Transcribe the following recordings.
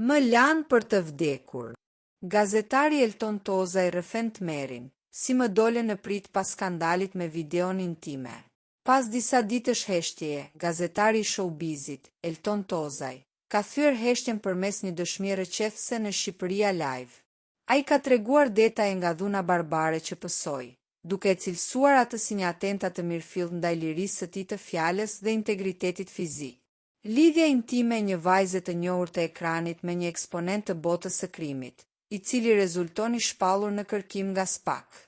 Më lanë për të vdekur. Gazetari Elton Tozaj rrëfen Tmerin, si më dole në prit pas skandalit me videon intime. Pas disa ditësh heshtjeje, gazetari i showbizit, Elton Tozaj, ka thyer heshtjen përmes një dëshmie rrëqethse në Shqipëria Live. Ai ka treguar detaje nga dhuna barbare që pësoi, duke e cilësuar atë si një atentat të mirëfillt ndaj lirisë së tij të fjalës dhe integritetit fizik. Lidhja intime e një vajze të njohur të ekranit me një eksponent të botës së krimit, i cili rezulton i shpallur në kërkim nga SPAK.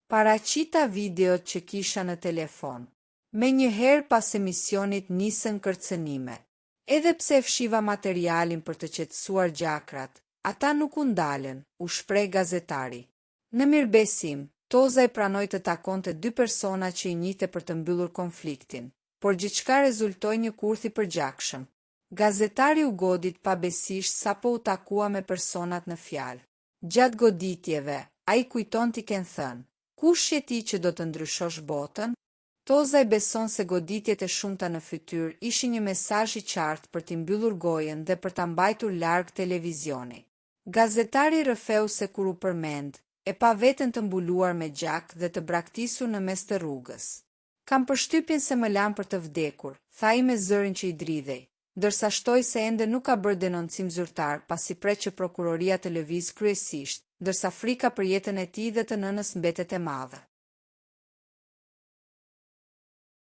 Paraqita videot që kisha në telefon. Me një herë pas emisionit nisën kërcënimet. Edhe pse e fshiva materialin për të qetësuar gjakrat, ata nuk u ndalën, u shpreh gazetari. Në mirëbesim, Tozaj pranoi të takonte dy persona që i njihte për të mbyllur konfliktin, por gjithçka rezultoi një kurth i përgjakshëm. Gazetari u godit pabesisht sapo u takua me personat në fjalë. Gjatë goditjeve, ai kujton t'i kenë thënë: "Kush je ti që do të ndryshosh botën?" Tozaj beson se goditjet e shumta në fytyrë ishin një mesazh i qartë për t'i mbyllur gojën dhe për ta mbajtur larg televizioni. Gazetari rrëfeu se kur u përmend, e pa veten të mbuluar me gjak dhe të braktisur në mes të rrugës. "Kam përshtypjen se më lan për të vdekur", tha ai me zërin që i dridhej, ndërsa shtoi se ende nuk ka bërë denoncim zyrtar pasi pret që prokuroria të lëvizë kryesisht, ndërsa frika për jetën e tij dhe të nënës mbetet e madhe.